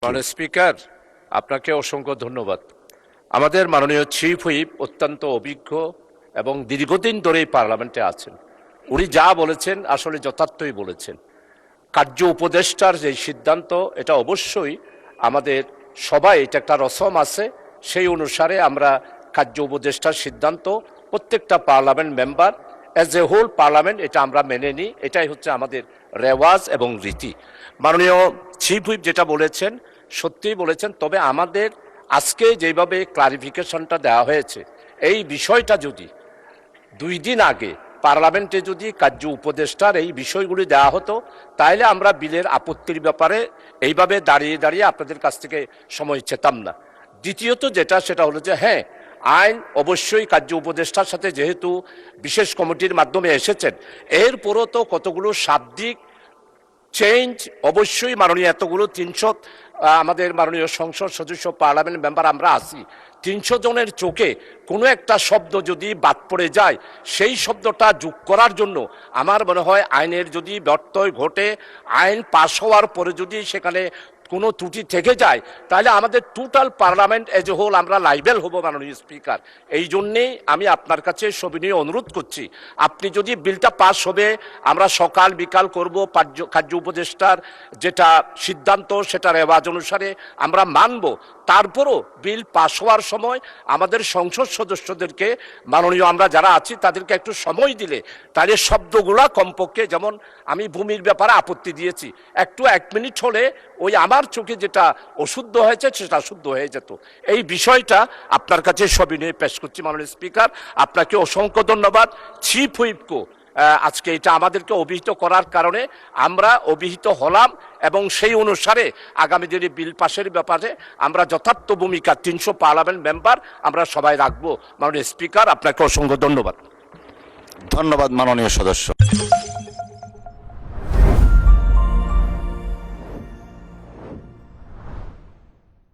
মাননীয় স্পিকার, আপনাকে অসংখ্য ধন্যবাদ। আমাদের মাননীয় চিফ হুইপ অত্যন্ত অভিজ্ঞ এবং দীর্ঘদিন ধরেই পার্লামেন্টে আছেন। উনি যা বলেছেন আসলে যথার্থই বলেছেন। কার্য উপদেষ্টার যে সিদ্ধান্ত, এটা অবশ্যই আমাদের সবাই, এটা একটা রসম আছে, সেই অনুসারে আমরা কার্য উপদেষ্টার সিদ্ধান্ত প্রত্যেকটা parliament member as a whole parliament এটা আমরা মেনে নিই। এটাই হচ্ছে আমাদের রেওয়াজ এবং রীতি। মাননীয় চিফ হুইপ যেটা বলেছেন সত্যিই বলেছেন, তবে আমাদের আজকে যেভাবে ক্লারিফিকেশনটা দেওয়া হয়েছে, এই বিষয়টা যদি 2 দিন আগে পার্লামেন্টে যদি কার্য উপদেষ্টার এই বিষয়গুলি দেওয়া হতো, তাহলে আমরা বিলের আপত্তির ব্যাপারে এইভাবে দাঁড়িয়ে দাঁড়িয়ে আপনাদের কাছ থেকে সময় চেতাম না। দ্বিতীয়ত যেটা, সেটা হলো যে হ্যাঁ, আইন অবশ্যই কার্য উপদেষ্টার সাথে যেহেতু বিশেষ কমিটির মাধ্যমে এসেছেন, এরপরও তো কতগুলো শাব্দিক চেঞ্জ অবশ্যই মাননীয় এতগুলো 300 আমাদের মাননীয় সংসদ সদস্য পার্লামেন্ট মেম্বার আমরা আছি, 300 জনের চোখে কোনো একটা শব্দ যদি বাদ পড়ে যায়, সেই শব্দটা যোগ করার জন্য আমার মনে হয় আইনের যদি ব্যত্যয় ঘটে, আইন পাশ হওয়ার পরে যদি সেখানে কোনো ত্রুটি থেকে যায়, তাহলে আমাদের total parliament as a whole আমরা লাইবেল হব মাননীয় স্পিকার। এই জন্যেই আমি আপনার কাছে সবিনয় অনুরোধ করছি, আপনি যদি বিলটা পাস হবে, আমরা সকাল বিকাল করব, কার্য উপদেষ্টার যেটা সিদ্ধান্ত সেটা রেওয়াজ অনুসারে আমরা মানব। তারপরও বিল পাস হওয়ার সময় আমাদের সংসদ সদস্যদেরকে, মাননীয় আমরা যারা আছি তাদেরকে একটু সময় দিলে, তাহলে শব্দগুলা কমপক্ষে, যেমন আমি ভূমির ব্যাপারে আপত্তি দিয়েছি, একটু 1 মিনিট হলে ওই আমার চোখে যেটা অশুদ্ধ হয়েছে সেটা শুদ্ধ হয়ে যেত। এই বিষয়টা আপনার কাছে সবিনয়ে পেশ করছি মাননীয় স্পিকার। আপনাকে অসংখ্য ধন্যবাদ। চিফ হুইপকে আজকে এটা আমাদেরকে অভিহিত করার কারণে আমরা অভিহিত হলাম, এবং সেই অনুসারে আগামী দিনে বিল পাশের ব্যাপারে আমরা যথার্থ ভূমিকা 300 পার্লামেন্ট মেম্বার আমরা সবাই রাখবো। মাননীয় স্পিকার, আপনাকে অসংখ্য ধন্যবাদ। ধন্যবাদ মাননীয় সদস্য।